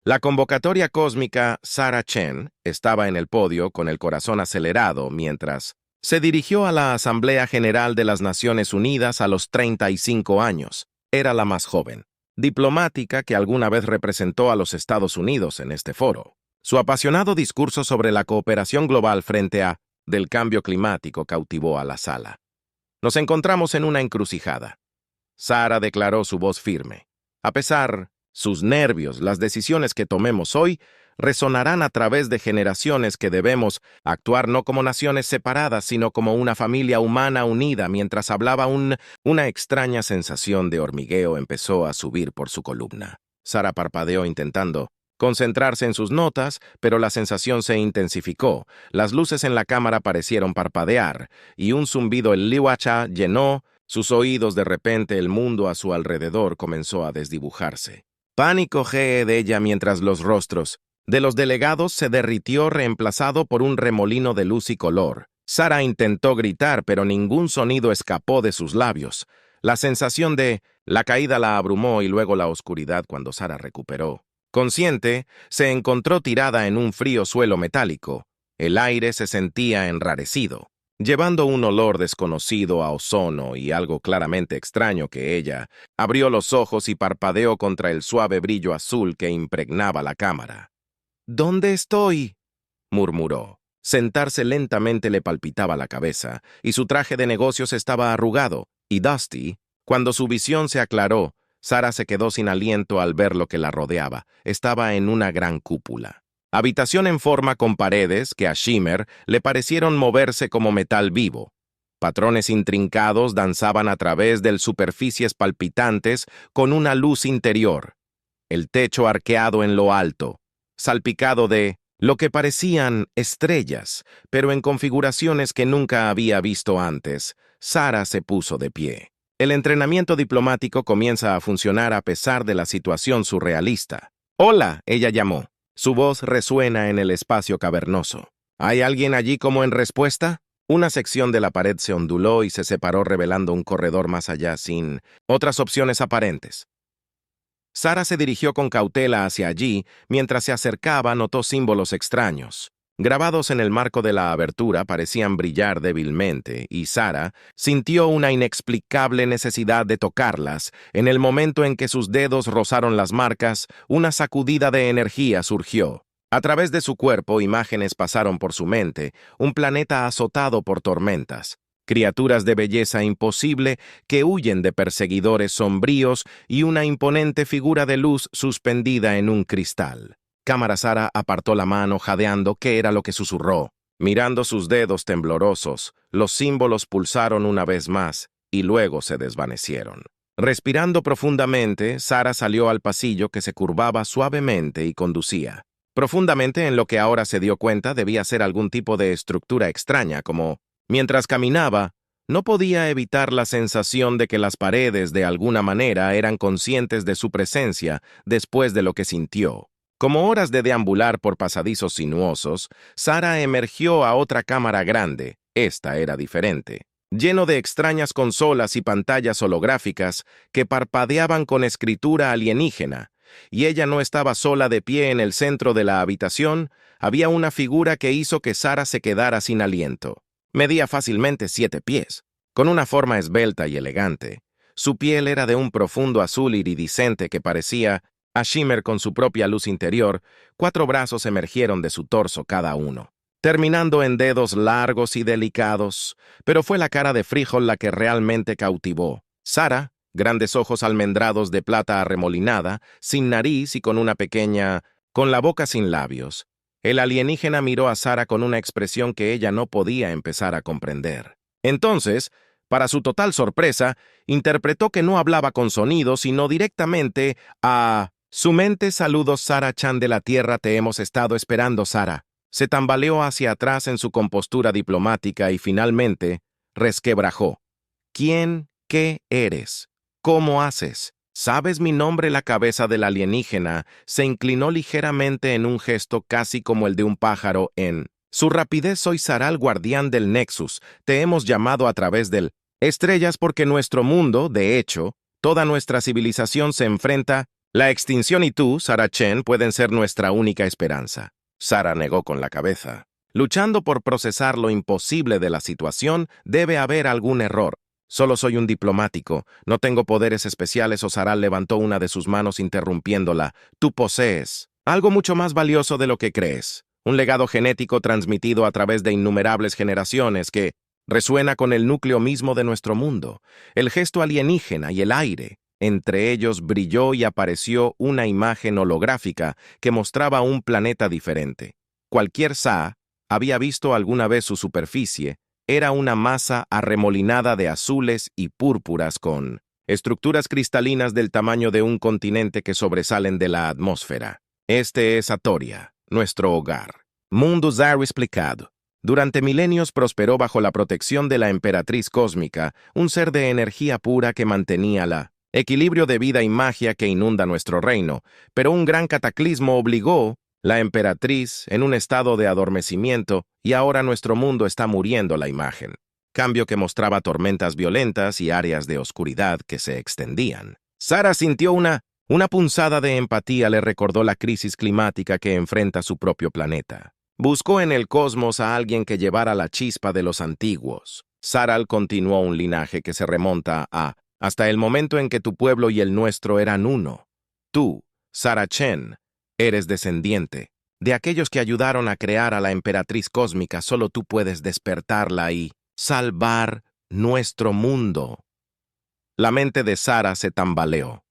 La convocatoria cósmica Sarah Chen estaba en el podio con el corazón acelerado mientras se dirigió a la Asamblea General de las Naciones Unidas a los 35 años. Era la más joven, diplomática que alguna vez representó a los Estados Unidos en este foro. Su apasionado discurso sobre la cooperación global frente a del cambio climático cautivó a la sala. Nos encontramos en una encrucijada. Sarah declaró su voz firme. A pesar, sus nervios, las decisiones que tomemos hoy, resonarán a través de generaciones que debemos actuar no como naciones separadas, sino como una familia humana unida. Mientras hablaba, una extraña sensación de hormigueo empezó a subir por su columna. Sarah parpadeó intentando concentrarse en sus notas, pero la sensación se intensificó. Las luces en la cámara parecieron parpadear, y un zumbido el liwacha llenó sus oídos. De repente el mundo a su alrededor comenzó a desdibujarse. Pánico de ella mientras los rostros de los delegados se derritió reemplazado por un remolino de luz y color. Sarah intentó gritar, pero ningún sonido escapó de sus labios. La sensación de la caída la abrumó y luego la oscuridad. Cuando Sarah recuperó consciente, se encontró tirada en un frío suelo metálico. El aire se sentía enrarecido, llevando un olor desconocido a ozono y algo claramente extraño que ella abrió los ojos y parpadeó contra el suave brillo azul que impregnaba la cámara. «¿Dónde estoy?», murmuró. Sentarse lentamente le palpitaba la cabeza, y su traje de negocios estaba arrugado y dusty. Cuando su visión se aclaró, Sarah se quedó sin aliento al ver lo que la rodeaba. Estaba en una gran cúpula. Habitación en forma con paredes que a Shimmer le parecieron moverse como metal vivo. Patrones intrincados danzaban a través de superficies palpitantes con una luz interior. El techo arqueado en lo alto, salpicado de lo que parecían estrellas, pero en configuraciones que nunca había visto antes. Sarah se puso de pie. El entrenamiento diplomático comienza a funcionar a pesar de la situación surrealista. «Hola», ella llamó. Su voz resuena en el espacio cavernoso. ¿Hay alguien allí como en respuesta? Una sección de la pared se onduló y se separó revelando un corredor más allá sin otras opciones aparentes. Sarah se dirigió con cautela hacia allí. Mientras se acercaba, notó símbolos extraños. Grabados en el marco de la abertura parecían brillar débilmente, y Sarah sintió una inexplicable necesidad de tocarlas. En el momento en que sus dedos rozaron las marcas, una sacudida de energía surgió. A través de su cuerpo, imágenes pasaron por su mente, un planeta azotado por tormentas, criaturas de belleza imposible que huyen de perseguidores sombríos y una imponente figura de luz suspendida en un cristal. Cámara. Sarah apartó la mano jadeando. ¿Qué era lo que susurró? Mirando sus dedos temblorosos, los símbolos pulsaron una vez más y luego se desvanecieron. Respirando profundamente, Sarah salió al pasillo que se curvaba suavemente y conducía. Profundamente en lo que ahora se dio cuenta debía ser algún tipo de estructura extraña, como mientras caminaba, no podía evitar la sensación de que las paredes de alguna manera eran conscientes de su presencia después de lo que sintió. Como horas de deambular por pasadizos sinuosos, Sarah emergió a otra cámara grande. Esta era diferente, lleno de extrañas consolas y pantallas holográficas que parpadeaban con escritura alienígena. Y ella no estaba sola de pie en el centro de la habitación. Había una figura que hizo que Sarah se quedara sin aliento. Medía fácilmente 7 pies, con una forma esbelta y elegante. Su piel era de un profundo azul iridiscente que parecía a Shimmer con su propia luz interior. 4 brazos emergieron de su torso cada uno, terminando en dedos largos y delicados, pero fue la cara de frijol la que realmente cautivó. Sarah, grandes ojos almendrados de plata arremolinada, sin nariz y con la boca sin labios. El alienígena miró a Sarah con una expresión que ella no podía empezar a comprender. Entonces, para su total sorpresa, interpretó que no hablaba con sonidos, sino directamente a su mente. «Saludos, Sarah Chan de la Tierra, te hemos estado esperando». Sarah se tambaleó hacia atrás en su compostura diplomática y finalmente resquebrajó. «¿Quién? ¿Qué eres? ¿Cómo haces? ¿Sabes mi nombre?» La cabeza del alienígena se inclinó ligeramente en un gesto casi como el de un pájaro en su rapidez. «Soy Saral, guardián del Nexus. Te hemos llamado a través del estrellas porque nuestro mundo, de hecho, toda nuestra civilización se enfrenta La extinción y tú, Sarah Chen, pueden ser nuestra única esperanza. Sarah negó con la cabeza. Luchando por procesar lo imposible de la situación, debe haber algún error. Solo soy un diplomático, no tengo poderes especiales. Saral levantó una de sus manos interrumpiéndola. Tú posees algo mucho más valioso de lo que crees. Un legado genético transmitido a través de innumerables generaciones que resuena con el núcleo mismo de nuestro mundo. El gesto alienígena y el aire. Entre ellos brilló y apareció una imagen holográfica que mostraba un planeta diferente. Cualquier Sa había visto alguna vez su superficie. Era una masa arremolinada de azules y púrpuras con estructuras cristalinas del tamaño de un continente que sobresalen de la atmósfera. Este es Atoria, nuestro hogar. Mundo Zar explicado. Durante milenios prosperó bajo la protección de la emperatriz cósmica, un ser de energía pura que mantenía la equilibrio de vida y magia que inunda nuestro reino, pero un gran cataclismo obligó la emperatriz en un estado de adormecimiento y ahora nuestro mundo está muriendo la imagen. Cambio que mostraba tormentas violentas y áreas de oscuridad que se extendían. Sarah sintió una punzada de empatía, le recordó la crisis climática que enfrenta su propio planeta. Buscó en el cosmos a alguien que llevara la chispa de los antiguos. Saral continuó un linaje que se remonta hasta el momento en que tu pueblo y el nuestro eran uno. Tú, Sarah Chen, eres descendiente. De aquellos que ayudaron a crear a la emperatriz cósmica, solo tú puedes despertarla y salvar nuestro mundo. La mente de Sarah se tambaleó.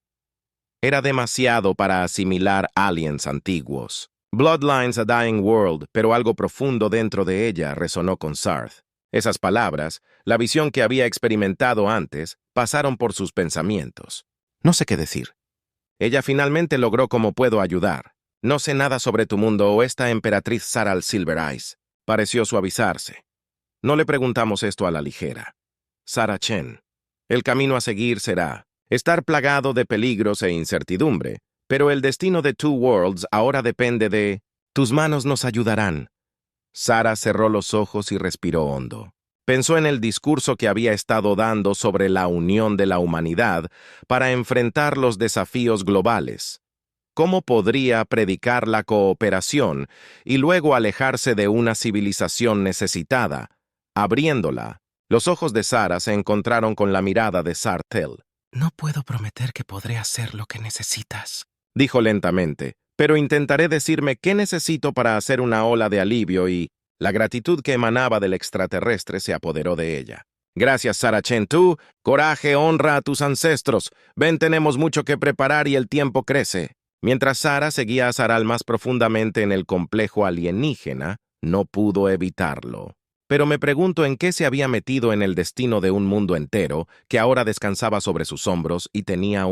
Era demasiado para asimilar aliens antiguos. Bloodlines a Dying World, pero algo profundo dentro de ella resonó con Sarth. Esas palabras, la visión que había experimentado antes, pasaron por sus pensamientos. No sé qué decir. Ella finalmente logró cómo puedo ayudar. No sé nada sobre tu mundo o esta emperatriz Saral Silver Eyes. Pareció suavizarse. No le preguntamos esto a la ligera. Sarah Chen, el camino a seguir será estar plagado de peligros e incertidumbre, pero el destino de Two Worlds ahora depende de tus manos nos ayudarán. Sarah cerró los ojos y respiró hondo. Pensó en el discurso que había estado dando sobre la unión de la humanidad para enfrentar los desafíos globales. ¿Cómo podría predicar la cooperación y luego alejarse de una civilización necesitada? Abriéndola, los ojos de Sarah se encontraron con la mirada de Sartell. No puedo prometer que podré hacer lo que necesitas, dijo lentamente, pero intentaré decirme qué necesito para hacer una ola de alivio y la gratitud que emanaba del extraterrestre se apoderó de ella. Gracias, Sarah Chen. Tú, coraje, honra a tus ancestros. Ven, tenemos mucho que preparar y el tiempo crece. Mientras Sarah seguía a Saral más profundamente en el complejo alienígena, no pudo evitarlo. Pero me pregunto en qué se había metido en el destino de un mundo entero que ahora descansaba sobre sus hombros y tenía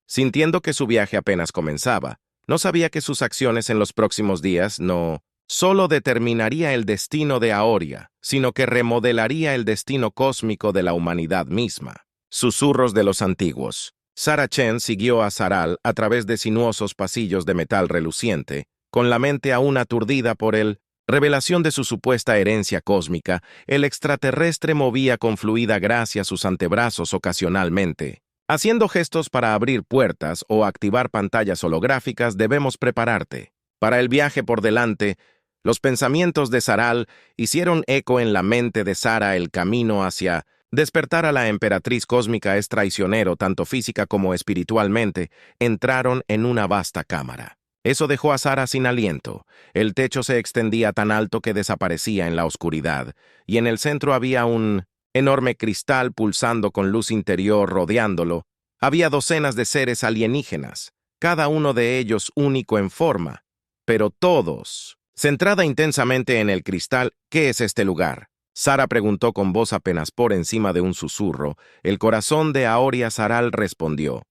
sintiendo que su viaje apenas comenzaba. No sabía que sus acciones en los próximos días no solo determinaría el destino de Aoria, sino que remodelaría el destino cósmico de la humanidad misma. Susurros de los antiguos. Sarah Chen siguió a Saral a través de sinuosos pasillos de metal reluciente, con la mente aún aturdida por el revelación de su supuesta herencia cósmica. El extraterrestre movía con fluida gracia sus antebrazos ocasionalmente. Haciendo gestos para abrir puertas o activar pantallas holográficas, debemos prepararte. Para el viaje por delante, los pensamientos de Saral hicieron eco en la mente de Sarah. El camino hacia despertar a la emperatriz cósmica es traicionero tanto física como espiritualmente. Entraron en una vasta cámara. Eso dejó a Sarah sin aliento. El techo se extendía tan alto que desaparecía en la oscuridad, y en el centro había un enorme cristal pulsando con luz interior rodeándolo. Había docenas de seres alienígenas, cada uno de ellos único en forma, pero todos, centrada intensamente en el cristal. ¿Qué es este lugar?, Sarah preguntó con voz apenas por encima de un susurro. El corazón de Aoria Saral respondió: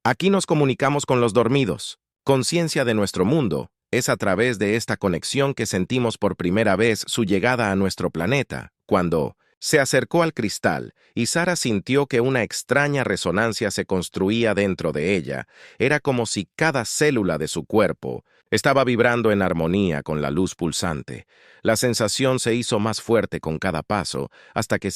aquí nos comunicamos con los dormidos. Conciencia de nuestro mundo. Es a través de esta conexión que sentimos por primera vez su llegada a nuestro planeta. Cuando se acercó al cristal y Sarah sintió que una extraña resonancia se construía dentro de ella, era como si cada célula de su cuerpo estaba vibrando en armonía con la luz pulsante. La sensación se hizo más fuerte con cada paso, hasta que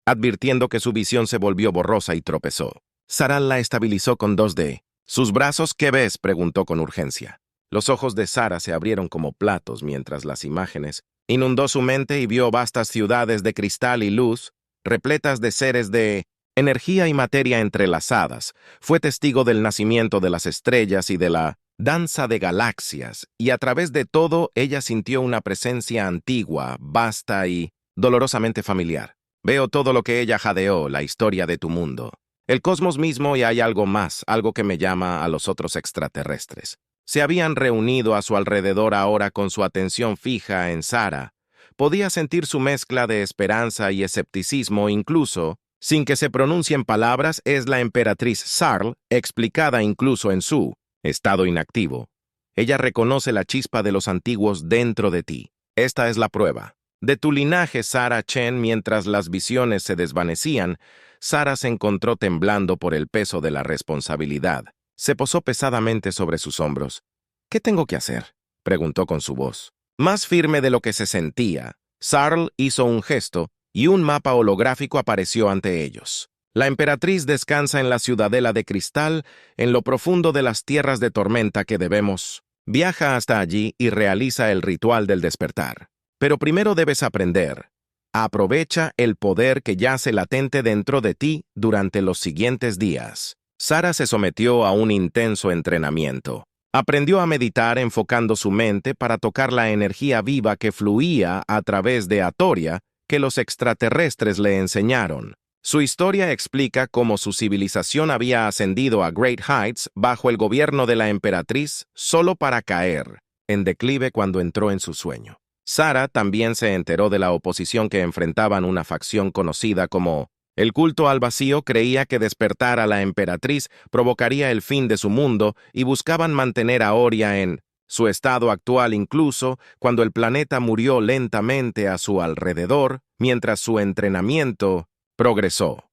advirtiendo que su visión se volvió borrosa y tropezó. Saral la estabilizó con 2D. ¿Sus brazos qué ves?, preguntó con urgencia. Los ojos de Sara se abrieron como platos mientras las imágenes inundó su mente y vio vastas ciudades de cristal y luz, repletas de seres de energía y materia entrelazadas. Fue testigo del nacimiento de las estrellas y de la danza de galaxias, y a través de todo ella sintió una presencia antigua, vasta y dolorosamente familiar. Veo todo lo que ella jadeó, la historia de tu mundo, el cosmos mismo, y hay algo más, algo que me llama a los otros extraterrestres. Se habían reunido a su alrededor ahora con su atención fija en Sara. Podía sentir su mezcla de esperanza y escepticismo, incluso, sin que se pronuncien palabras, es la emperatriz Sarl, explicada incluso en su estado inactivo. Ella reconoce la chispa de los antiguos dentro de ti. Esta es la prueba. De tu linaje, Sara Chen, mientras las visiones se desvanecían, Sara se encontró temblando por el peso de la responsabilidad. Se posó pesadamente sobre sus hombros. ¿Qué tengo que hacer?, preguntó con su voz. Más firme de lo que se sentía, Sarl hizo un gesto y un mapa holográfico apareció ante ellos. La emperatriz descansa en la ciudadela de cristal, en lo profundo de las tierras de tormenta que debemos. Viaja hasta allí y realiza el ritual del despertar. Pero primero debes aprender. Aprovecha el poder que yace latente dentro de ti durante los siguientes días. Sara se sometió a un intenso entrenamiento. Aprendió a meditar enfocando su mente para tocar la energía viva que fluía a través de Atoria que los extraterrestres le enseñaron. Su historia explica cómo su civilización había ascendido a Great Heights bajo el gobierno de la emperatriz solo para caer en declive cuando entró en su sueño. Sara también se enteró de la oposición que enfrentaban una facción conocida como el culto al vacío. Creía que despertar a la emperatriz provocaría el fin de su mundo y buscaban mantener a Oria en su estado actual incluso cuando el planeta murió lentamente a su alrededor mientras su entrenamiento progresó.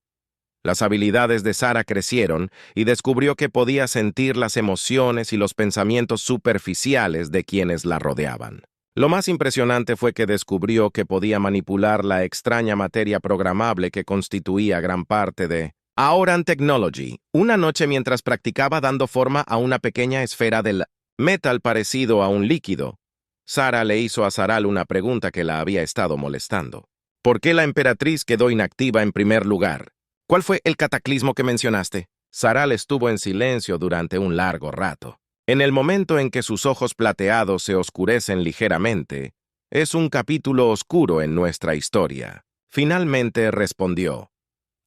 Las habilidades de Sara crecieron y descubrió que podía sentir las emociones y los pensamientos superficiales de quienes la rodeaban. Lo más impresionante fue que descubrió que podía manipular la extraña materia programable que constituía gran parte de Aoran Technology. Una noche mientras practicaba dando forma a una pequeña esfera del metal parecido a un líquido, Sara le hizo a Saral una pregunta que la había estado molestando. ¿Por qué la emperatriz quedó inactiva en primer lugar? ¿Cuál fue el cataclismo que mencionaste? Saral estuvo en silencio durante un largo rato. En el momento en que sus ojos plateados se oscurecen ligeramente, es un capítulo oscuro en nuestra historia. Finalmente respondió.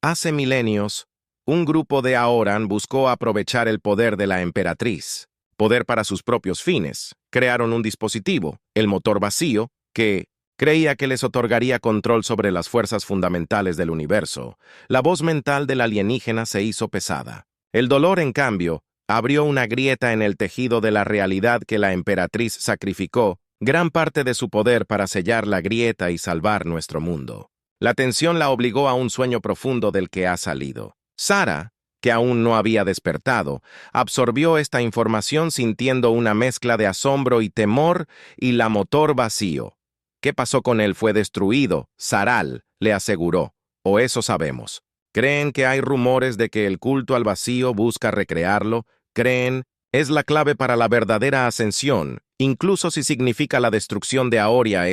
Hace milenios, un grupo de Aoran buscó aprovechar el poder de la emperatriz, poder para sus propios fines. Crearon un dispositivo, el motor vacío, que creía que les otorgaría control sobre las fuerzas fundamentales del universo. La voz mental del alienígena se hizo pesada. El dolor, en cambio, abrió una grieta en el tejido de la realidad que la emperatriz sacrificó gran parte de su poder para sellar la grieta y salvar nuestro mundo. La tensión la obligó a un sueño profundo del que ha salido. Sara, que aún no había despertado, absorbió esta información sintiendo una mezcla de asombro y temor y la motor vacío. ¿Qué pasó con él? Fue destruido, Saral le aseguró, o eso sabemos. ¿Creen que hay rumores de que el culto al vacío busca recrearlo? ¿Creen? Es la clave para la verdadera ascensión, incluso si significa la destrucción de Aoria.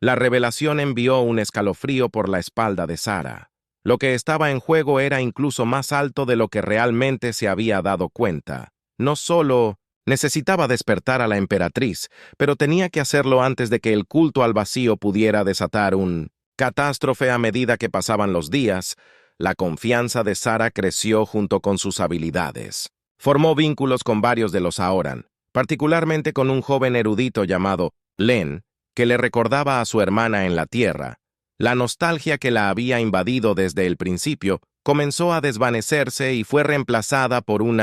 La revelación envió un escalofrío por la espalda de Sara. Lo que estaba en juego era incluso más alto de lo que realmente se había dado cuenta. No solo necesitaba despertar a la emperatriz, pero tenía que hacerlo antes de que el culto al vacío pudiera desatar un catástrofe. A medida que pasaban los días, la confianza de Sara creció junto con sus habilidades. Formó vínculos con varios de los Aoran, particularmente con un joven erudito llamado Len, que le recordaba a su hermana en la Tierra. La nostalgia que la había invadido desde el principio comenzó a desvanecerse y fue reemplazada por un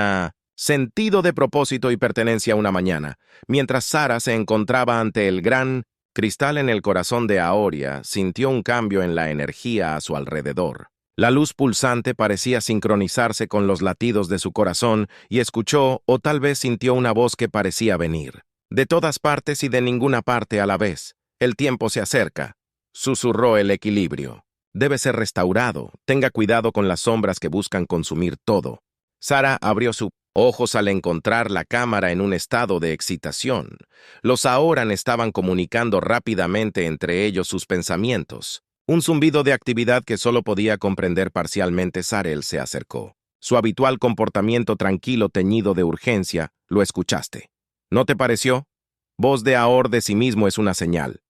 sentido de propósito y pertenencia. Una mañana, mientras Sara se encontraba ante el gran cristal en el corazón de Aoria, sintió un cambio en la energía a su alrededor. La luz pulsante parecía sincronizarse con los latidos de su corazón y escuchó, o tal vez sintió, una voz que parecía venir de todas partes y de ninguna parte a la vez. El tiempo se acerca, susurró el equilibrio. Debe ser restaurado. Tenga cuidado con las sombras que buscan consumir todo. Sara abrió sus ojos al encontrar la cámara en un estado de excitación. Los Aoran estaban comunicando rápidamente entre ellos sus pensamientos. Un zumbido de actividad que solo podía comprender parcialmente. Sarel se acercó. Su habitual comportamiento tranquilo teñido de urgencia, lo escuchaste. ¿No te pareció? Voz de Aor de sí mismo es una señal.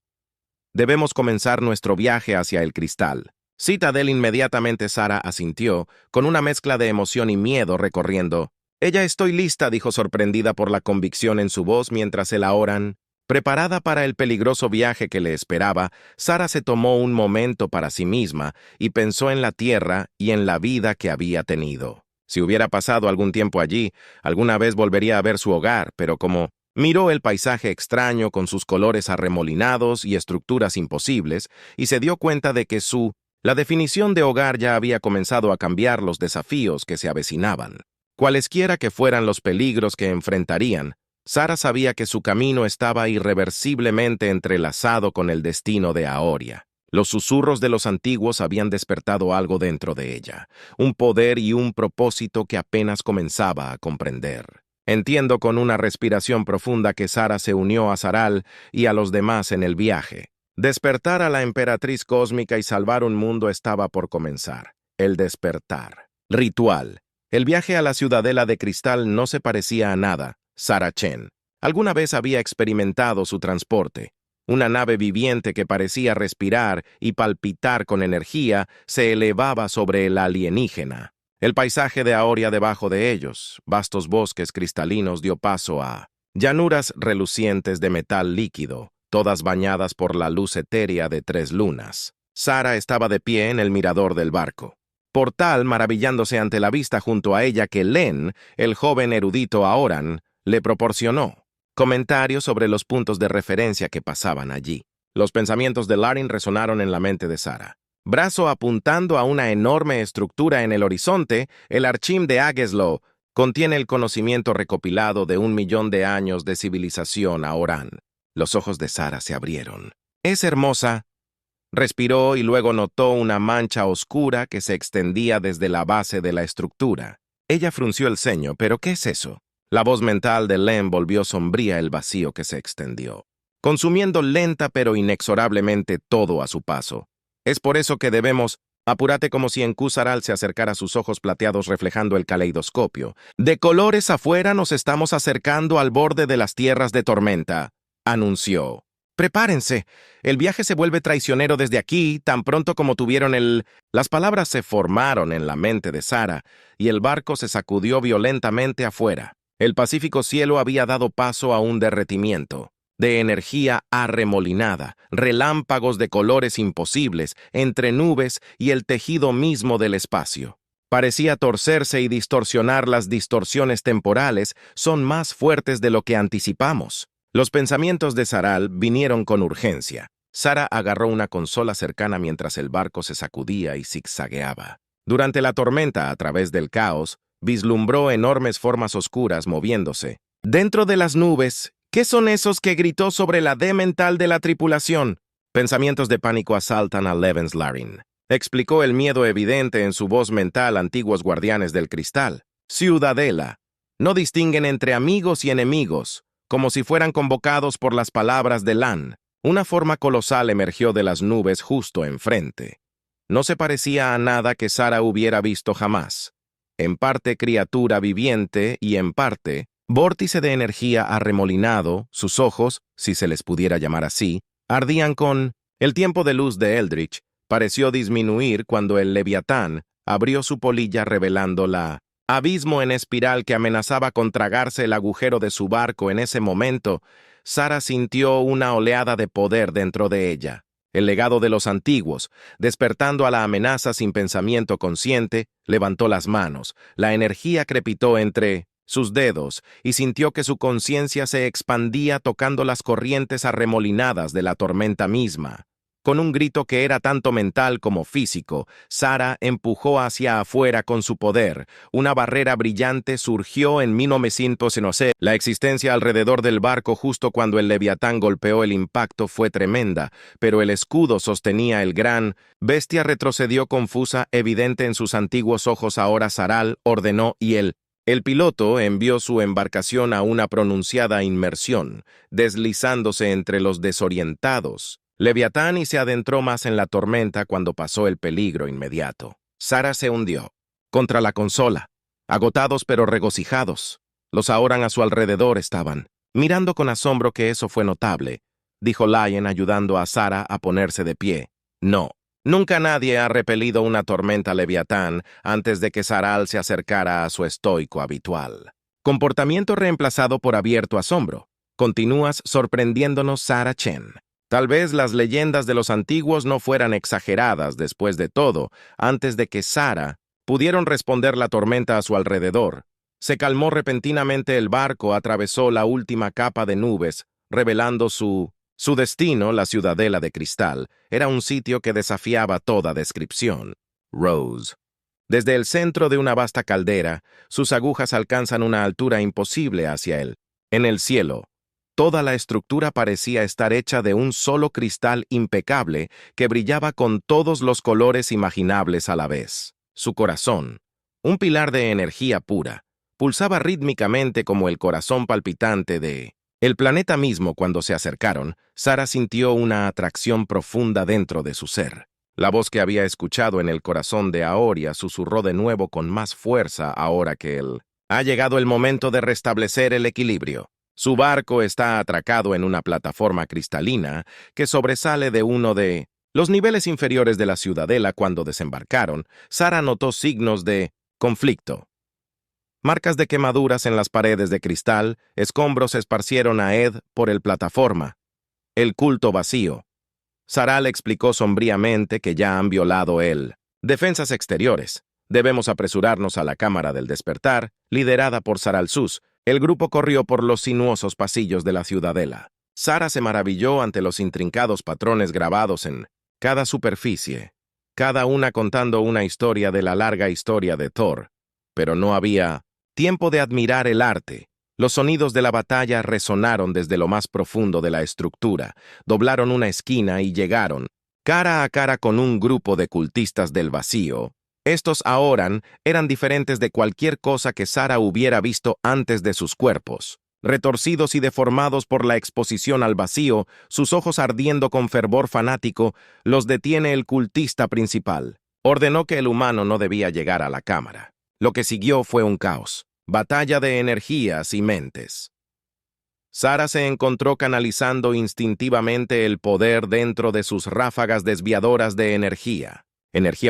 Debemos comenzar nuestro viaje hacia el cristal. Citadel. Inmediatamente Sara asintió, con una mezcla de emoción y miedo recorriendo. Ella estoy lista, dijo sorprendida por la convicción en su voz mientras el Aoran. Preparada para el peligroso viaje que le esperaba, Sara se tomó un momento para sí misma y pensó en la tierra y en la vida que había tenido. Si hubiera pasado algún tiempo allí, alguna vez volvería a ver su hogar, pero como miró el paisaje extraño con sus colores arremolinados y estructuras imposibles, y se dio cuenta de que la definición de hogar ya había comenzado a cambiar los desafíos que se avecinaban. Cualesquiera que fueran los peligros que enfrentarían, Sara sabía que su camino estaba irreversiblemente entrelazado con el destino de Aoria. Los susurros de los antiguos habían despertado algo dentro de ella, un poder y un propósito que apenas comenzaba a comprender. Entiendo con una respiración profunda que Sara se unió a Saral y a los demás en el viaje. Despertar a la emperatriz cósmica y salvar un mundo estaba por comenzar. El despertar. Ritual. El viaje a la ciudadela de cristal no se parecía a nada. Sara Chen alguna vez había experimentado su transporte. Una nave viviente que parecía respirar y palpitar con energía se elevaba sobre el alienígena. El paisaje de Aoria debajo de ellos, vastos bosques cristalinos, dio paso a llanuras relucientes de metal líquido, todas bañadas por la luz etérea de 3 lunas. Sara estaba de pie en el mirador del barco. Portal maravillándose ante la vista junto a ella que Len, el joven erudito Aoran, le proporcionó comentarios sobre los puntos de referencia que pasaban allí. Los pensamientos de Larin resonaron en la mente de Sara. Brazo apuntando a una enorme estructura en el horizonte, el Archim de Ageslow contiene el conocimiento recopilado de 1.000.000 de años de civilización Aoran. Los ojos de Sara se abrieron. «Es hermosa». Respiró y luego notó una mancha oscura que se extendía desde la base de la estructura. Ella frunció el ceño. ¿Pero qué es eso? La voz mental de Len volvió sombría el vacío que se extendió, consumiendo lenta pero inexorablemente todo a su paso. Es por eso que debemos... Apúrate, como si en Kusaral se acercara a sus ojos plateados reflejando el caleidoscopio. De colores afuera nos estamos acercando al borde de las tierras de tormenta, anunció. Prepárense, el viaje se vuelve traicionero desde aquí, tan pronto como tuvieron el... Las palabras se formaron en la mente de Sara, y el barco se sacudió violentamente afuera. El pacífico cielo había dado paso a un derretimiento de energía arremolinada, relámpagos de colores imposibles, entre nubes y el tejido mismo del espacio. Parecía torcerse y distorsionar. Las distorsiones temporales son más fuertes de lo que anticipamos. Los pensamientos de Saral vinieron con urgencia. Sara agarró una consola cercana mientras el barco se sacudía y zigzagueaba. Durante la tormenta, a través del caos, vislumbró enormes formas oscuras moviéndose. Dentro de las nubes, ¿qué son esos que gritó sobre la D mental de la tripulación? Pensamientos de pánico asaltan a Levens Larin. Explicó el miedo evidente en su voz mental. Antiguos guardianes del cristal. Ciudadela. No distinguen entre amigos y enemigos, como si fueran convocados por las palabras de Lan. Una forma colosal emergió de las nubes justo enfrente. No se parecía a nada que Sara hubiera visto jamás. En parte criatura viviente y en parte vórtice de energía arremolinado, sus ojos, si se les pudiera llamar así, ardían con... El tiempo de luz de Eldritch pareció disminuir cuando el Leviatán abrió su polilla revelando la abismo en espiral que amenazaba con tragarse el agujero de su barco. En ese momento, Sara sintió una oleada de poder dentro de ella. El legado de los antiguos, despertando a la amenaza sin pensamiento consciente, levantó las manos. La energía crepitó entre sus dedos y sintió que su conciencia se expandía tocando las corrientes arremolinadas de la tormenta misma. Con un grito que era tanto mental como físico, Sara empujó hacia afuera con su poder. Una barrera brillante surgió en 1911. La existencia alrededor del barco justo cuando el Leviatán golpeó el impacto fue tremenda, pero el escudo sostenía el gran bestia retrocedió confusa, evidente en sus antiguos ojos. Ahora Saral ordenó y el El piloto envió su embarcación a una pronunciada inmersión, deslizándose entre los desorientados. Leviatán y se adentró más en la tormenta cuando pasó el peligro inmediato. Sarah se hundió contra la consola, agotados pero regocijados. Los Aoran a su alrededor estaban mirando con asombro que eso fue notable, dijo Lion ayudando a Sarah a ponerse de pie. No, nunca nadie ha repelido una tormenta Leviatán antes de que Saral se acercara a su estoico habitual. Comportamiento reemplazado por abierto asombro. Continúas sorprendiéndonos, Sarah Chen. Tal vez las leyendas de los antiguos no fueran exageradas después de todo. Antes de que Sarah pudieron responder la tormenta a su alrededor, se calmó repentinamente el barco, atravesó la última capa de nubes, revelando su destino, la ciudadela de cristal. Era un sitio que desafiaba toda descripción. Rose. Desde el centro de una vasta caldera, sus agujas alcanzan una altura imposible hacia él. En el cielo, toda la estructura parecía estar hecha de un solo cristal impecable que brillaba con todos los colores imaginables a la vez. Su corazón, un pilar de energía pura, pulsaba rítmicamente como el corazón palpitante de el planeta mismo. Cuando se acercaron, Sarah sintió una atracción profunda dentro de su ser. La voz que había escuchado en el corazón de Aoria susurró de nuevo con más fuerza ahora que él. Ha llegado el momento de restablecer el equilibrio. Su barco está atracado en una plataforma cristalina que sobresale de uno de los niveles inferiores de la ciudadela. Cuando desembarcaron, Sarah notó signos de conflicto. Marcas de quemaduras en las paredes de cristal, escombros esparcieron a Ed por el plataforma. El culto vacío. Sarah le explicó sombríamente que ya han violado el defensas exteriores. Debemos apresurarnos a la cámara del despertar, liderada por Saral Sus. El grupo corrió por los sinuosos pasillos de la ciudadela. Sarah se maravilló ante los intrincados patrones grabados en cada superficie, cada una contando una historia de la larga historia de Thor. Pero no había tiempo de admirar el arte. Los sonidos de la batalla resonaron desde lo más profundo de la estructura, doblaron una esquina y llegaron cara a cara con un grupo de cultistas del vacío. Estos Aoran eran diferentes de cualquier cosa que Sarah hubiera visto antes de sus cuerpos. Retorcidos y deformados por la exposición al vacío, sus ojos ardiendo con fervor fanático, los detiene el cultista principal. Ordenó que el humano no debía llegar a la cámara. Lo que siguió fue un caos, batalla de energías y mentes. Sarah se encontró canalizando instintivamente el poder dentro de sus ráfagas desviadoras de energía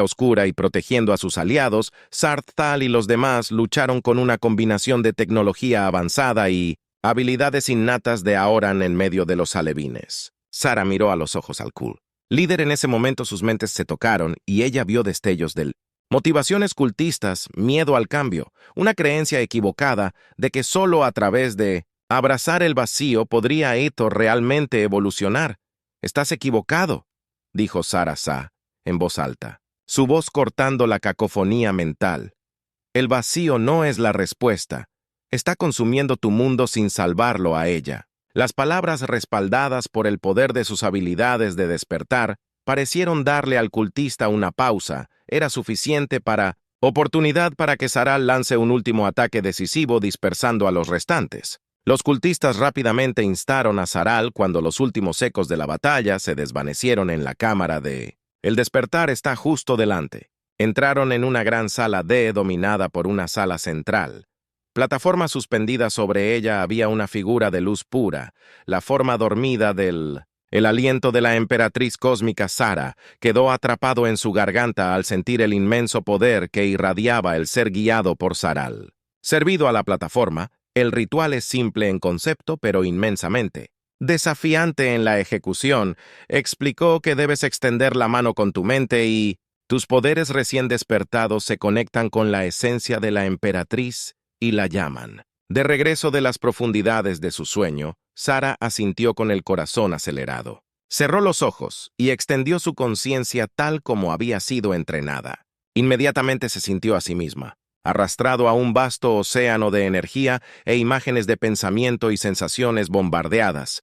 oscura, y protegiendo a sus aliados. Sarthal y los demás lucharon con una combinación de tecnología avanzada y habilidades innatas de Aoran en medio de los alevines. Sarah miró a los ojos al Kul. Líder. En ese momento sus mentes se tocaron y ella vio destellos del motivaciones cultistas, miedo al cambio, una creencia equivocada de que solo a través de abrazar el vacío podría Hathor realmente evolucionar. Estás equivocado, dijo Sarah Sa en voz alta, su voz cortando la cacofonía mental. El vacío no es la respuesta. Está consumiendo tu mundo sin salvarlo a ella. Las palabras, respaldadas por el poder de sus habilidades de despertar, parecieron darle al cultista una pausa. Era suficiente oportunidad para que Saral lance un último ataque decisivo dispersando a los restantes. Los cultistas rápidamente instaron a Saral cuando los últimos ecos de la batalla se desvanecieron en la cámara de el despertar. Está justo delante. Entraron en una gran sala D dominada por una sala central. Plataforma suspendida sobre ella había una figura de luz pura, la forma dormida el aliento de la emperatriz cósmica. Sarah quedó atrapado en su garganta al sentir el inmenso poder que irradiaba el ser guiado por Saral. Servido a la plataforma, el ritual es simple en concepto, pero inmensamente desafiante en la ejecución. Explicó que debes extender la mano con tu mente y tus poderes recién despertados se conectan con la esencia de la emperatriz y la llaman. De regreso de las profundidades de su sueño, Sarah asintió con el corazón acelerado. Cerró los ojos y extendió su conciencia tal como había sido entrenada. Inmediatamente se sintió a sí misma, arrastrado a un vasto océano de energía e imágenes de pensamiento y sensaciones bombardeadas.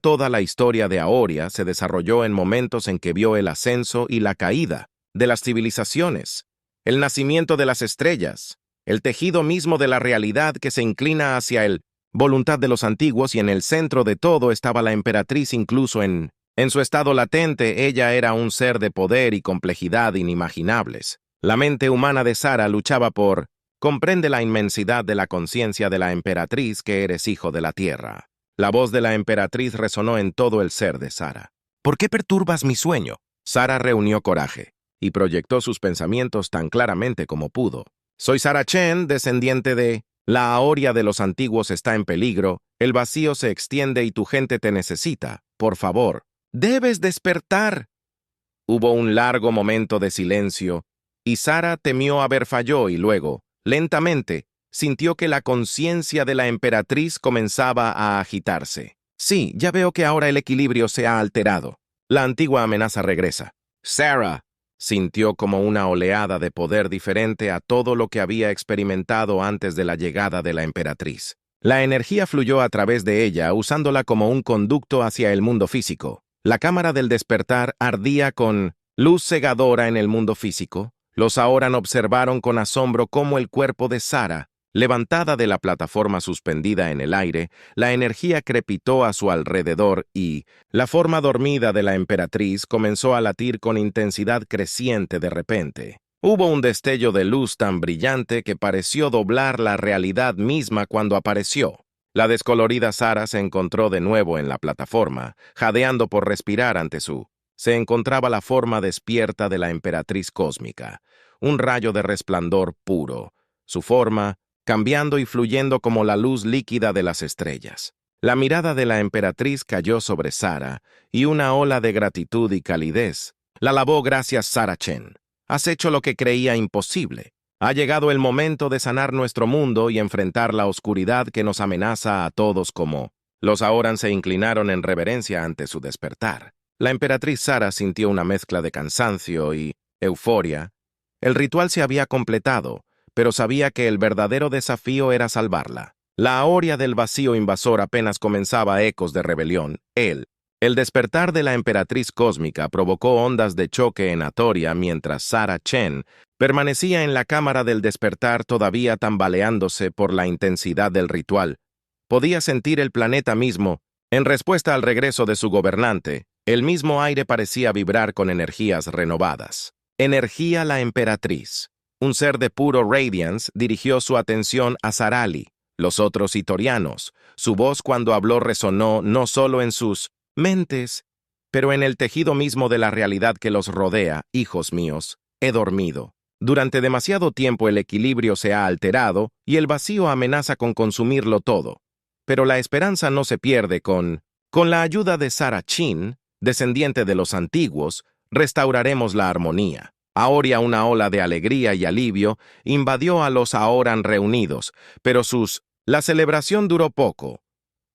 Toda la historia de Aoria se desarrolló en momentos en que vio el ascenso y la caída de las civilizaciones, el nacimiento de las estrellas, el tejido mismo de la realidad que se inclina hacia el voluntad de los antiguos, y en el centro de todo estaba la emperatriz. Incluso en su estado latente, ella era un ser de poder y complejidad inimaginables. La mente humana de Sara luchaba por comprende la inmensidad de la conciencia de la emperatriz, que eres hijo de la tierra. La voz de la emperatriz resonó en todo el ser de Sara. ¿Por qué perturbas mi sueño? Sara reunió coraje y proyectó sus pensamientos tan claramente como pudo. Soy Sara Chen, descendiente de... La Aoria de los antiguos está en peligro, el vacío se extiende y tu gente te necesita. Por favor, debes despertar. Hubo un largo momento de silencio, y Sara temió haber fallado y luego, lentamente, sintió que la conciencia de la emperatriz comenzaba a agitarse. Sí, ya veo que ahora el equilibrio se ha alterado. La antigua amenaza regresa. Sara sintió como una oleada de poder diferente a todo lo que había experimentado antes de la llegada de la emperatriz. La energía fluyó a través de ella, usándola como un conducto hacia el mundo físico. La cámara del despertar ardía con luz cegadora en el mundo físico. Los Aoran observaron con asombro cómo el cuerpo de Sara, levantada de la plataforma suspendida en el aire, la energía crepitó a su alrededor y la forma dormida de la emperatriz comenzó a latir con intensidad creciente de repente. Hubo un destello de luz tan brillante que pareció doblar la realidad misma cuando apareció. La descolorida Sara se encontró de nuevo en la plataforma, jadeando por respirar ante su. Se encontraba la forma despierta de la emperatriz cósmica, un rayo de resplandor puro. Su forma, cambiando y fluyendo como la luz líquida de las estrellas. La mirada de la emperatriz cayó sobre Sara, y una ola de gratitud y calidez la lavó. Gracias, Sara Chen. Has hecho lo que creía imposible. Ha llegado el momento de sanar nuestro mundo y enfrentar la oscuridad que nos amenaza a todos como... Los Aoran se inclinaron en reverencia ante su despertar. La emperatriz Sara sintió una mezcla de cansancio y euforia. El ritual se había completado, pero sabía que el verdadero desafío era salvarla. La Aoria del vacío invasor apenas comenzaba ecos de rebelión. El despertar de la emperatriz cósmica provocó ondas de choque en Atoria mientras Sara Chen permanecía en la cámara del despertar todavía tambaleándose por la intensidad del ritual. Podía sentir el planeta mismo. En respuesta al regreso de su gobernante, el mismo aire parecía vibrar con energías renovadas. Energía la emperatriz. Un ser de puro radiance dirigió su atención a Sarali, los otros itorianos. Su voz cuando habló resonó no solo en sus mentes, pero en el tejido mismo de la realidad que los rodea. Hijos míos, he dormido. Durante demasiado tiempo el equilibrio se ha alterado y el vacío amenaza con consumirlo todo. Pero la esperanza no se pierde con la ayuda de Sara Chen, descendiente de los antiguos, restauraremos la armonía. Ahora una ola de alegría y alivio invadió a los Aoran reunidos, pero la celebración duró poco.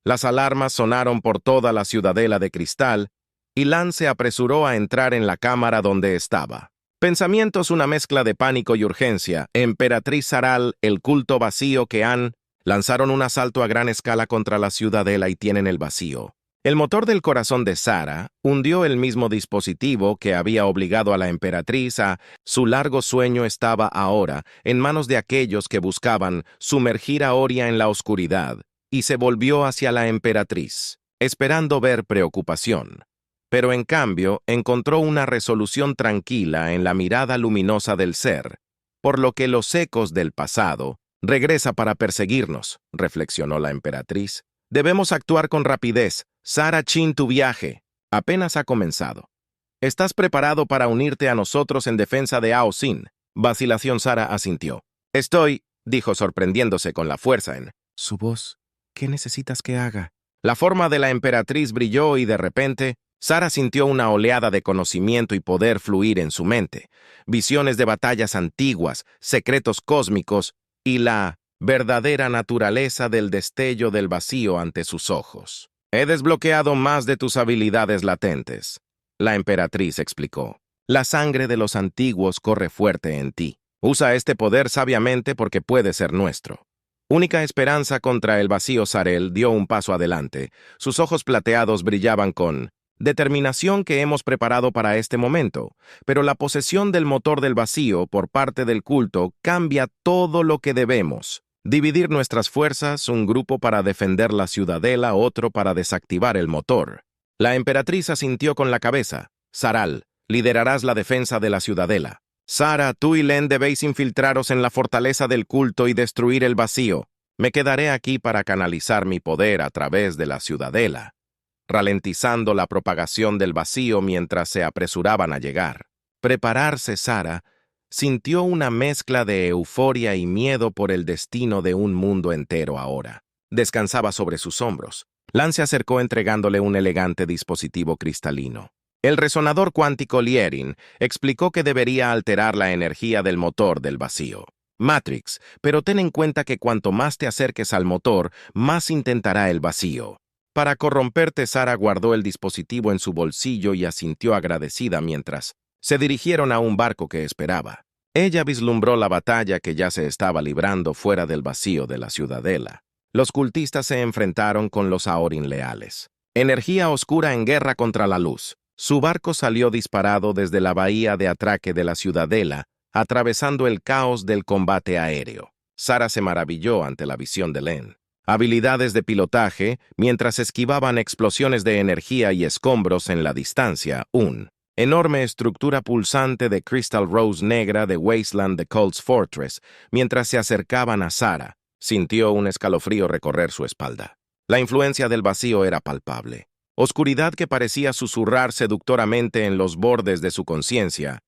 Las alarmas sonaron por toda la ciudadela de cristal, y Lan se apresuró a entrar en la cámara donde estaba. Pensamientos, una mezcla de pánico y urgencia. Emperatriz Saral, el culto vacío que lanzaron un asalto a gran escala contra la ciudadela y tienen el vacío. El motor del corazón de Sara hundió el mismo dispositivo que había obligado a la emperatriz a... Su largo sueño estaba ahora en manos de aquellos que buscaban sumergir a Oria en la oscuridad, y se volvió hacia la emperatriz, esperando ver preocupación. Pero en cambio encontró una resolución tranquila en la mirada luminosa del ser, por lo que los ecos del pasado regresa para perseguirnos, reflexionó la emperatriz. Debemos actuar con rapidez. Sara Chen, tu viaje apenas ha comenzado. ¿Estás preparado para unirte a nosotros en defensa de Ao Sin? Vacilación. Sara asintió. Estoy, dijo sorprendiéndose con la fuerza en su voz. ¿Qué necesitas que haga? La forma de la emperatriz brilló y de repente, Sara sintió una oleada de conocimiento y poder fluir en su mente. Visiones de batallas antiguas, secretos cósmicos y la verdadera naturaleza del destello del vacío ante sus ojos. He desbloqueado más de tus habilidades latentes, la emperatriz explicó. La sangre de los antiguos corre fuerte en ti. Usa este poder sabiamente porque puede ser nuestro. Única esperanza contra el vacío. Sarel dio un paso adelante. Sus ojos plateados brillaban con determinación que hemos preparado para este momento, pero la posesión del motor del vacío por parte del culto cambia todo lo que debemos. Dividir nuestras fuerzas, un grupo para defender la ciudadela, otro para desactivar el motor. La emperatriz asintió con la cabeza. Saral, liderarás la defensa de la ciudadela. Sara, tú y Len debéis infiltraros en la fortaleza del culto y destruir el vacío. Me quedaré aquí para canalizar mi poder a través de la ciudadela, ralentizando la propagación del vacío mientras se apresuraban a llegar. Prepararse, Sara, sintió una mezcla de euforia y miedo por el destino de un mundo entero ahora. Descansaba sobre sus hombros. Lan se acercó entregándole un elegante dispositivo cristalino. El resonador cuántico Lierin explicó que debería alterar la energía del motor del vacío. Matrix, pero ten en cuenta que cuanto más te acerques al motor, más intentará el vacío. Para corromperte, Sara guardó el dispositivo en su bolsillo y asintió agradecida mientras se dirigieron a un barco que esperaba. Ella vislumbró la batalla que ya se estaba librando fuera del vacío de la ciudadela. Los cultistas se enfrentaron con los Aorin leales. Energía oscura en guerra contra la luz. Su barco salió disparado desde la bahía de atraque de la ciudadela, atravesando el caos del combate aéreo. Sara se maravilló ante la visión de Len. Habilidades de pilotaje, mientras esquivaban explosiones de energía y escombros en la distancia, un enorme estructura pulsante de Crystal Rose negra de Wasteland de Colt's Fortress, mientras se acercaban a Sara, sintió un escalofrío recorrer su espalda. La influencia del vacío era palpable. Oscuridad que parecía susurrar seductoramente en los bordes de su conciencia.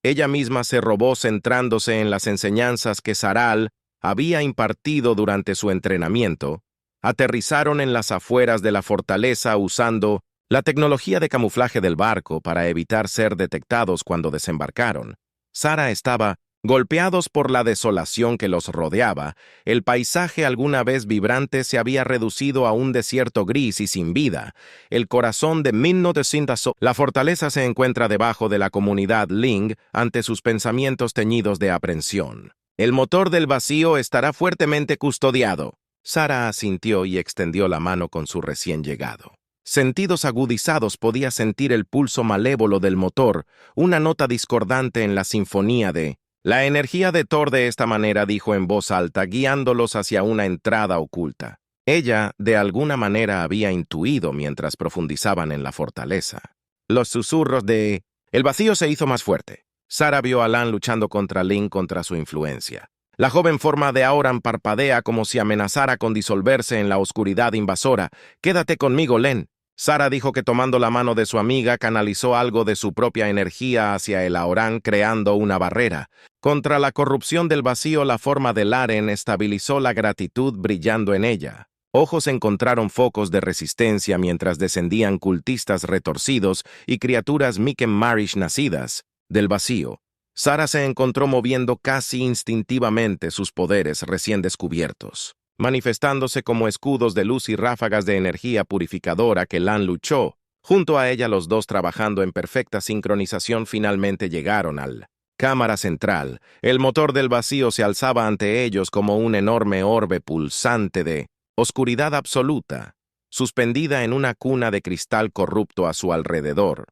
Ella misma se robó centrándose en las enseñanzas que Saral había impartido durante su entrenamiento. Aterrizaron en las afueras de la fortaleza usando la tecnología de camuflaje del barco para evitar ser detectados cuando desembarcaron. Sara estaba golpeados por la desolación que los rodeaba. El paisaje alguna vez vibrante se había reducido a un desierto gris y sin vida. El corazón de Minno de Sindaso. La fortaleza se encuentra debajo de la comunidad Ling ante sus pensamientos teñidos de aprensión. El motor del vacío estará fuertemente custodiado. Sara asintió y extendió la mano con su recién llegado. Sentidos agudizados podía sentir el pulso malévolo del motor, una nota discordante en la sinfonía de la energía de Thor de esta manera, dijo en voz alta, guiándolos hacia una entrada oculta. Ella, de alguna manera, había intuido mientras profundizaban en la fortaleza. Los susurros de el vacío se hizo más fuerte. Sara vio a Lan luchando contra Lin contra su influencia. La joven forma de Aoran parpadea como si amenazara con disolverse en la oscuridad invasora. Quédate conmigo, Len. Sara dijo que tomando la mano de su amiga canalizó algo de su propia energía hacia el Aoran creando una barrera. Contra la corrupción del vacío, la forma de Laren estabilizó la gratitud brillando en ella. Ojos encontraron focos de resistencia mientras descendían cultistas retorcidos y criaturas Miken Marish nacidas del vacío. Sara se encontró moviendo casi instintivamente sus poderes recién descubiertos, manifestándose como escudos de luz y ráfagas de energía purificadora que Lan luchó. Junto a ella los dos trabajando en perfecta sincronización finalmente llegaron al cámara central. El motor del vacío se alzaba ante ellos como un enorme orbe pulsante de oscuridad absoluta, suspendida en una cuna de cristal corrupto a su alrededor.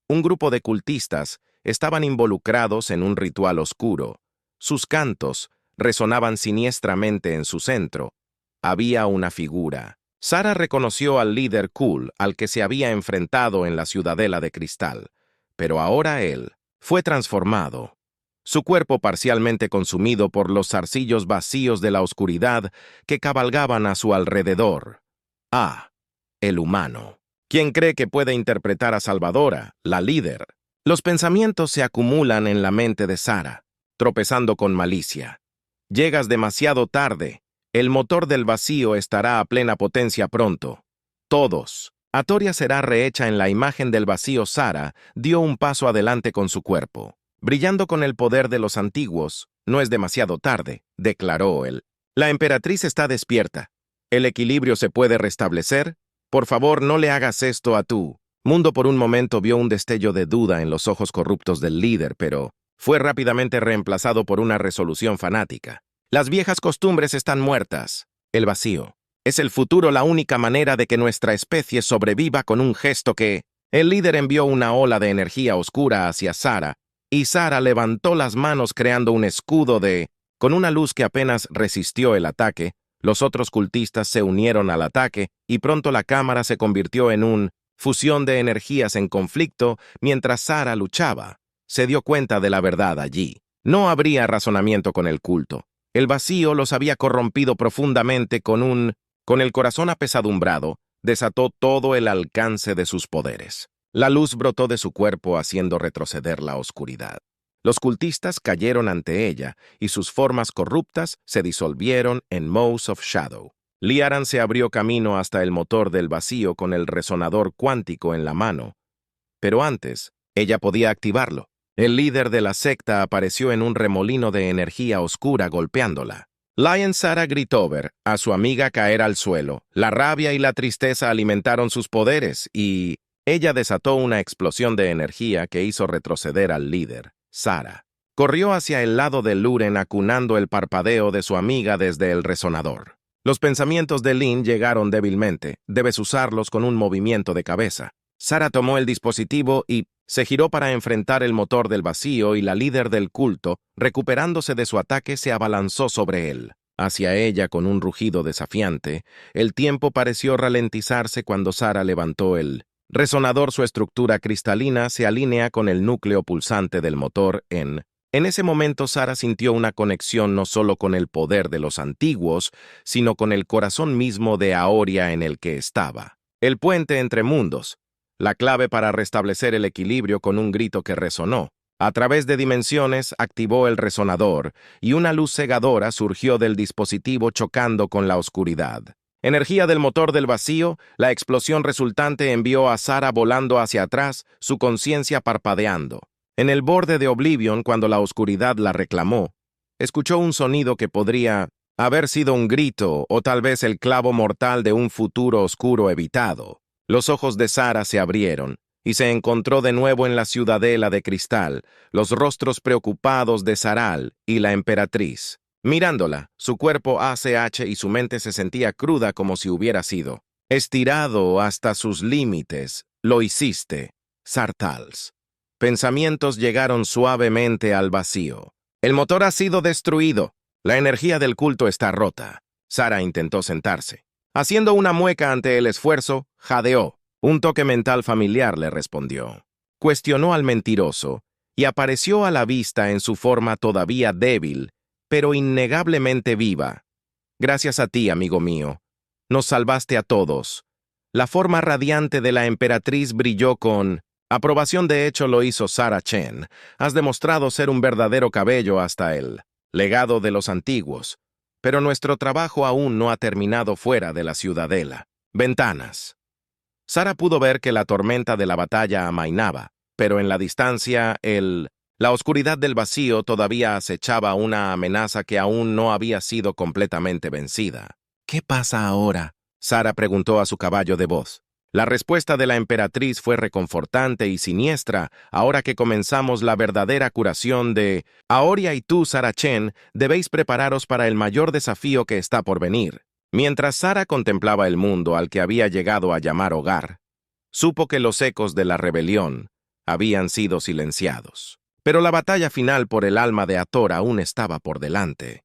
Un grupo de cultistas estaban involucrados en un ritual oscuro. Sus cantos resonaban siniestramente en su centro. Había una figura. Sara reconoció al líder Kul al que se había enfrentado en la ciudadela de cristal, pero ahora él fue transformado. Su cuerpo parcialmente consumido por los zarcillos vacíos de la oscuridad que cabalgaban a su alrededor. El humano. ¿Quién cree que puede interpretar a Salvadora, la líder? Los pensamientos se acumulan en la mente de Sara, tropezando con malicia. Llegas demasiado tarde. El motor del vacío estará a plena potencia pronto. Todos. Atoria será rehecha en la imagen del vacío. Sara dio un paso adelante con su cuerpo. Brillando con el poder de los antiguos, no es demasiado tarde, declaró él. La emperatriz está despierta. ¿El equilibrio se puede restablecer? Por favor, no le hagas esto a tu mundo. Por un momento vio un destello de duda en los ojos corruptos del líder, pero fue rápidamente reemplazado por una resolución fanática. Las viejas costumbres están muertas. El vacío es el futuro, la única manera de que nuestra especie sobreviva. Con un gesto que El líder envió una ola de energía oscura hacia Sara, y Sara levantó las manos creando un escudo Con una luz que apenas resistió el ataque, los otros cultistas se unieron al ataque, y pronto la cámara se convirtió en una fusión de energías en conflicto mientras Sara luchaba. Se dio cuenta de la verdad allí. No habría razonamiento con el culto. El vacío los había corrompido profundamente con el corazón apesadumbrado, desató todo el alcance de sus poderes. La luz brotó de su cuerpo haciendo retroceder la oscuridad. Los cultistas cayeron ante ella, y sus formas corruptas se disolvieron en Mouse of Shadow. Liaran se abrió camino hasta el motor del vacío con el resonador cuántico en la mano. Pero antes, ella podía activarlo. El líder de la secta apareció en un remolino de energía oscura golpeándola. Lion Sara gritó ver a su amiga caer al suelo. La rabia y la tristeza alimentaron sus poderes y ella desató una explosión de energía que hizo retroceder al líder, Sara. Corrió hacia el lado de Luren acunando el parpadeo de su amiga desde el resonador. Los pensamientos de Lynn llegaron débilmente. Debes usarlos con un movimiento de cabeza. Sara tomó el dispositivo y se giró para enfrentar el motor del vacío y la líder del culto, recuperándose de su ataque, se abalanzó sobre él. Hacia ella con un rugido desafiante, el tiempo pareció ralentizarse cuando Sara levantó el resonador. Su estructura cristalina se alinea con el núcleo pulsante del motor En ese momento Sara sintió una conexión no solo con el poder de los antiguos, sino con el corazón mismo de Aoria en el que estaba. El puente entre mundos. La clave para restablecer el equilibrio. Con un grito que resonó. A través de dimensiones activó el resonador, y una luz cegadora surgió del dispositivo chocando con la oscuridad. Energía del motor del vacío, la explosión resultante envió a Sara volando hacia atrás, su conciencia parpadeando. En el borde de Oblivion, cuando la oscuridad la reclamó, escuchó un sonido que podría haber sido un grito o tal vez el clavo mortal de un futuro oscuro evitado. Los ojos de Sara se abrieron y se encontró de nuevo en la ciudadela de cristal, los rostros preocupados de Saral y la emperatriz. Mirándola, su cuerpo ACH y su mente se sentía cruda como si hubiera sido estirado hasta sus límites. Lo hiciste, Sartals. Pensamientos llegaron suavemente al vacío. El motor ha sido destruido. La energía del culto está rota. Sara intentó sentarse. Haciendo una mueca ante el esfuerzo, jadeó. Un toque mental familiar le respondió. Cuestionó al mentiroso y apareció a la vista en su forma todavía débil, pero innegablemente viva. Gracias a ti, amigo mío. Nos salvaste a todos. La forma radiante de la emperatriz brilló con aprobación. De hecho, lo hizo Sara Chen. Has demostrado ser un verdadero cabello hasta el legado de los antiguos. Pero nuestro trabajo aún no ha terminado fuera de la ciudadela. Ventanas. Sara pudo ver que la tormenta de la batalla amainaba, pero en la distancia la oscuridad del vacío todavía acechaba una amenaza que aún no había sido completamente vencida. ¿Qué pasa ahora?, Sara preguntó a su caballo de voz. La respuesta de la emperatriz fue reconfortante y siniestra. Ahora que comenzamos la verdadera curación de Aoria y tú, Sara Chen, debéis prepararos para el mayor desafío que está por venir. Mientras Sara contemplaba el mundo al que había llegado a llamar hogar, supo que los ecos de la rebelión habían sido silenciados. Pero la batalla final por el alma de Hathor aún estaba por delante.